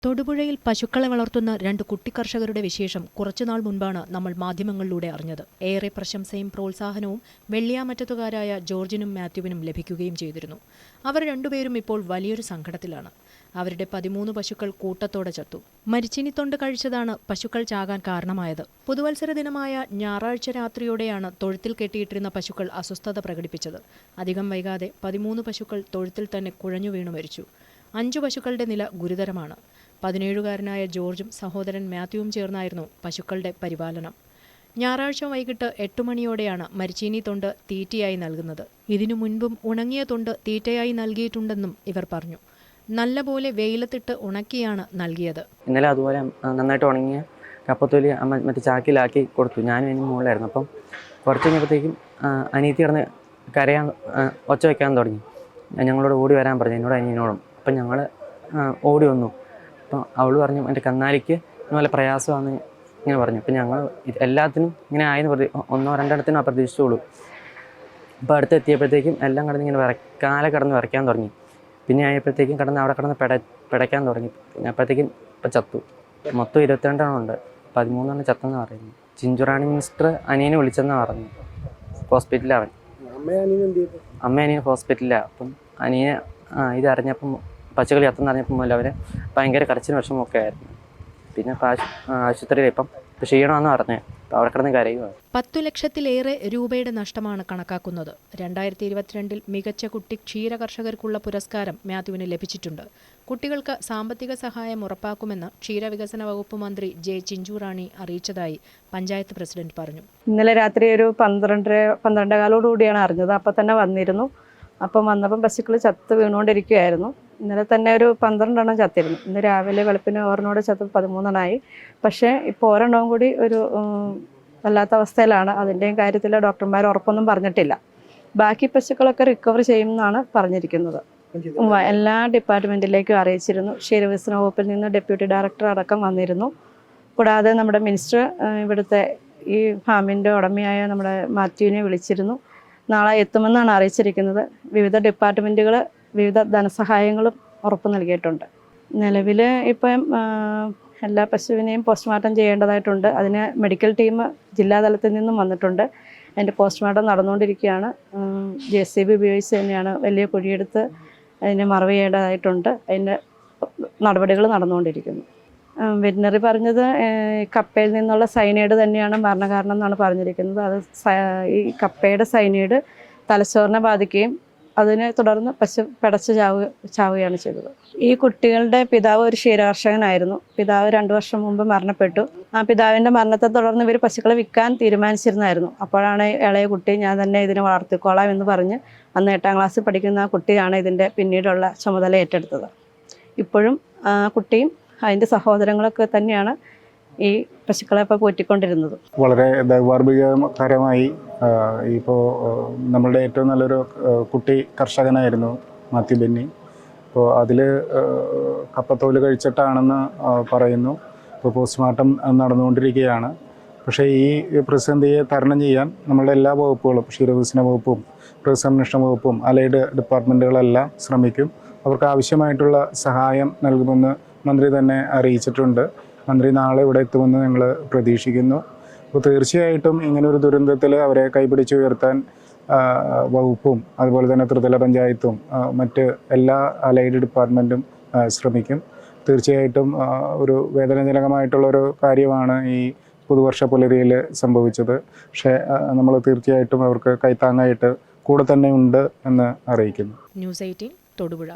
തൊടുപുഴയിൽ പശുക്കളെ വളർത്തുന്ന രണ്ട് കുട്ടിക്കർഷകരുടെ വിശേഷം കുറച്ചുനാൾ മുൻപാണ് നമ്മൾ മാധ്യമങ്ങളിലൂടെ അറിഞ്ഞത്. ഏറെ പ്രശംസയും പ്രോത്സാഹനവും വെള്ളിയാമറ്റത്തുകാരായ ജോർജിനും മാത്യുവിനും ലഭിക്കുകയും ചെയ്തിരുന്നു. അവർ രണ്ടുപേരും ഇപ്പോൾ വലിയൊരു സങ്കടത്തിലാണ്. അവരുടെ 13 പശുക്കൾ കൂട്ടത്തോടെ ചത്തു. മരിച്ചിനിത്തൊണ്ട് കഴിച്ചതാണ് പശുക്കൾ ചാകാൻ കാരണമായത്. പുതുവത്സര ദിനമായ ഞായറാഴ്ച രാത്രിയോടെയാണ് തൊഴുത്തിൽ കെട്ടിയിട്ടിരുന്ന പശുക്കൾ അസ്വസ്ഥത പ്രകടിപ്പിച്ചത്. അധികം വൈകാതെ 13 പശുക്കൾ തൊഴുത്തിൽ തന്നെ കുഴഞ്ഞു വീണു മരിച്ചു. 5 പശുക്കളുടെ നില ഗുരുതരമാണ്. 17-കാരനായ ജോർജും സഹോദരൻ മാത്യുവും ചേർന്നായിരുന്നു പശുക്കളുടെ പരിപാലനം. ഞായറാഴ്ച വൈകിട്ട് 8 മണിയോടെയാണ് മരിച്ചീനി തൊണ്ട് തീറ്റയായി നൽകുന്നത്. ഇതിനു മുൻപും ഉണങ്ങിയ തൊണ്ട് തീറ്റയായി നൽകിയിട്ടുണ്ടെന്നും ഇവർ പറഞ്ഞു. നല്ലപോലെ വെയിലത്തിട്ട് ഉണക്കിയാണ് നൽകിയത്. ഇന്നലെ അതുപോലെ നന്നായിട്ട് ഉണങ്ങിയ കപ്പത്തൊലി അമ്മ മറ്റേ ചാക്കിലാക്കി കൊടുത്തു. ഞാനും അതിന് മുകളിലായിരുന്നു. അപ്പം കുറച്ച് കഴിഞ്ഞപ്പോഴത്തേക്കും അനിയത്തി കിടന്ന് കരയാൻ ഒച്ച വയ്ക്കാൻ തുടങ്ങി. ഞങ്ങളോട് ഓടി വരാൻ പറഞ്ഞു, എന്നോട് അനിയനോടും. അപ്പം ഞങ്ങൾ ഓടി വന്നു. അപ്പം അവൾ പറഞ്ഞു എൻ്റെ കന്നാലിക്ക് നല്ല പ്രയാസമാണെന്ന് ഇങ്ങനെ പറഞ്ഞു. അപ്പം ഞങ്ങൾ എല്ലാത്തിനും ഇങ്ങനെ ആയെന്ന് ഒന്നോ രണ്ടെണ്ണത്തിനും അപ്രതീക്ഷിച്ചുള്ളൂ. അപ്പോൾ അടുത്തെത്തിയപ്പോഴത്തേക്കും എല്ലാം ഇങ്ങനെ കാല കിടന്ന് വിറയ്ക്കാൻ തുടങ്ങി. പിന്നെ ആയപ്പോഴത്തേക്കും അവിടെ കിടന്ന് പിടയ്ക്കാൻ തുടങ്ങി. പിന്നെ അപ്പോഴത്തേക്കും ഇപ്പം ചത്തു. മൊത്തം 22 ഉണ്ട്. 13 ചത്തെന്ന് പറയുന്നു. ചിഞ്ചുറാണി മിനിസ്റ്റർ അനിയനെ വിളിച്ചെന്നാണ് പറഞ്ഞു. ഹോസ്പിറ്റലാണ് അമ്മ അനിയൻ ഹോസ്പിറ്റലിലാണ്. അപ്പം അനിയനെ ഇതറിഞ്ഞപ്പം പശുക്കൾ ചത്തെന്ന് അറിഞ്ഞപ്പം മുതൽ അവർ ഭയങ്കര കരച്ചിലും വിഷമമൊക്കെ ആയിരുന്നു. പിന്നെ ആശുപത്രിയിൽ ഇപ്പം ക്ഷീണമെന്ന് പറഞ്ഞത് അവിടെ കിടന്ന് കരയുകയാണ്. 10 ലക്ഷത്തിലേറെ രൂപയുടെ നഷ്ടമാണ് കണക്കാക്കുന്നത്. 2022 മികച്ച കുട്ടി ക്ഷീരകർഷകർക്കുള്ള പുരസ്കാരം മാത്യുവിന് ലഭിച്ചിട്ടുണ്ട്. കുട്ടികൾക്ക് സാമ്പത്തിക സഹായം ഉറപ്പാക്കുമെന്ന് ക്ഷീരവികസന വകുപ്പ് മന്ത്രി ജെ ചിഞ്ചുറാണി അറിയിച്ചതായി പഞ്ചായത്ത് പ്രസിഡന്റ് പറഞ്ഞു. ഇന്നലെ രാത്രി ഒരു 12:15 അറിഞ്ഞത്. അപ്പം തന്നെ വന്നിരുന്നു. അപ്പം വന്നപ്പം പശുക്കൾ ചത്ത് വീണുകൊണ്ടിരിക്കുകയായിരുന്നു. ഇന്നലെ തന്നെ ഒരു 12 ചത്തിരുന്നു. ഇന്ന് രാവിലെ വെളുപ്പിന് ഓറിനോട് ചത്ത് 13 പക്ഷേ ഇപ്പോൾ ഒരെണ്ണവും കൂടി ഒരു വല്ലാത്ത അവസ്ഥയിലാണ്. അതിൻ്റെയും കാര്യത്തിൽ ഡോക്ടർമാർ ഉറപ്പൊന്നും പറഞ്ഞിട്ടില്ല. ബാക്കി പശുക്കളൊക്കെ റിക്കവർ ചെയ്യുമെന്നാണ് പറഞ്ഞിരിക്കുന്നത്. എല്ലാ ഡിപ്പാർട്ട്മെൻറ്റിലേക്കും അറിയിച്ചിരുന്നു. ക്ഷീരവികസന വകുപ്പിൽ നിന്ന് ഡെപ്യൂട്ടി ഡയറക്ടർ അടക്കം വന്നിരുന്നു. കൂടാതെ നമ്മുടെ മിനിസ്റ്റർ ഇവിടുത്തെ ഈ ഫാമിൻ്റെ ഉടമയായ നമ്മുടെ മാത്യുവിനെ വിളിച്ചിരുന്നു. നാളെ എത്തുമെന്നാണ് അറിയിച്ചിരിക്കുന്നത്. വിവിധ ഡിപ്പാർട്ട്മെൻറ്റുകൾ വിവിധ ധനസഹായങ്ങളും ഉറപ്പ് നൽകിയിട്ടുണ്ട്. നിലവിൽ ഇപ്പം എല്ലാ പശുവിനെയും പോസ്റ്റ്മോർട്ടം ചെയ്യേണ്ടതായിട്ടുണ്ട്. അതിന് മെഡിക്കൽ ടീം ജില്ലാതലത്തിൽ നിന്നും വന്നിട്ടുണ്ട്. അതിൻ്റെ പോസ്റ്റ്മോർട്ടം നടന്നുകൊണ്ടിരിക്കുകയാണ്. JCB ഉപയോഗിച്ച് തന്നെയാണ് വലിയ കുഴിയെടുത്ത് അതിനെ മറവ് ചെയ്യേണ്ടതായിട്ടുണ്ട്. അതിൻ്റെ നടപടികൾ നടന്നുകൊണ്ടിരിക്കുന്നു. വെറ്റിനറി പറഞ്ഞത് കപ്പയിൽ നിന്നുള്ള സൈനൈഡ് തന്നെയാണ് മരണകാരണം എന്നാണ് പറഞ്ഞിരിക്കുന്നത്. അത് ഈ കപ്പയുടെ സൈനൈഡ് തലച്ചോറിനെ ബാധിക്കുകയും അതിനെ തുടർന്ന് പശു പിടച്ച് ചാവുകയാണ് ചെയ്തത്. ഈ കുട്ടികളുടെ പിതാവ് ഒരു ക്ഷീരകർഷകനായിരുന്നു. പിതാവ് 2 വർഷം മുമ്പ് മരണപ്പെട്ടു. ആ പിതാവിൻ്റെ മരണത്തെ തുടർന്ന് ഇവർ പശുക്കളെ വിൽക്കാൻ തീരുമാനിച്ചിരുന്നായിരുന്നു. അപ്പോഴാണ് ഇളയ കുട്ടി ഞാൻ തന്നെ ഇതിനെ വളർത്തിക്കോളാം എന്ന് പറഞ്ഞ് അന്ന് 8ാം ക്ലാസ്സിൽ പഠിക്കുന്ന ആ കുട്ടിയാണ് ഇതിൻ്റെ പിന്നീടുള്ള ചുമതല ഏറ്റെടുത്തത്. ഇപ്പോഴും ആ കുട്ടിയും അതിൻ്റെ സഹോദരങ്ങളൊക്കെ തന്നെയാണ് ഈ പശുക്കളെ ഇപ്പോൾ പോറ്റിക്കൊണ്ടിരുന്നത്. വളരെ ദൗർഭാഗ്യകരമായി ഇപ്പോൾ നമ്മളുടെ ഏറ്റവും നല്ലൊരു കുട്ടി കർഷകനായിരുന്നു മാത്യു ബെന്നി. അപ്പോൾ അതിൽ കപ്പത്തോല് കഴിച്ചിട്ടാണെന്ന് പറയുന്നു. ഇപ്പോൾ പോസ്റ്റ്മോർട്ടം നടന്നുകൊണ്ടിരിക്കുകയാണ്. പക്ഷേ ഈ പ്രതിസന്ധിയെ തരണം ചെയ്യാൻ നമ്മളുടെ എല്ലാ വകുപ്പുകളും ക്ഷീരവികസന വകുപ്പും മൃഗസംരക്ഷണ വകുപ്പും അലൈഡ് ഡിപ്പാർട്ട്മെൻറ്റുകളെല്ലാം ശ്രമിക്കും. അവർക്ക് ആവശ്യമായിട്ടുള്ള സഹായം നൽകുമെന്ന് മന്ത്രി തന്നെ അറിയിച്ചിട്ടുണ്ട്. മന്ത്രി നാളെ ഇവിടെ എത്തുമെന്ന് ഞങ്ങൾ പ്രതീക്ഷിക്കുന്നു. അപ്പോൾ തീർച്ചയായിട്ടും ഇങ്ങനൊരു ദുരന്തത്തിൽ അവരെ കൈപിടിച്ച് ഉയർത്താൻ വകുപ്പും അതുപോലെ തന്നെ ത്രിതല പഞ്ചായത്തും മറ്റ് എല്ലാ അലൈഡ് ഡിപ്പാർട്ട്മെൻറ്റും ശ്രമിക്കും. തീർച്ചയായിട്ടും ഒരു വേദനാജനകമായിട്ടുള്ളൊരു കാര്യമാണ് ഈ പുതുവർഷ പുലരിയിൽ സംഭവിച്ചത്. പക്ഷേ നമ്മൾ തീർച്ചയായിട്ടും അവർക്ക് കൈത്താങ്ങായിട്ട് കൂടെ തന്നെ ഉണ്ട് എന്ന് അറിയിക്കുന്നു. ന്യൂസ് 18 തൊടുപുഴ.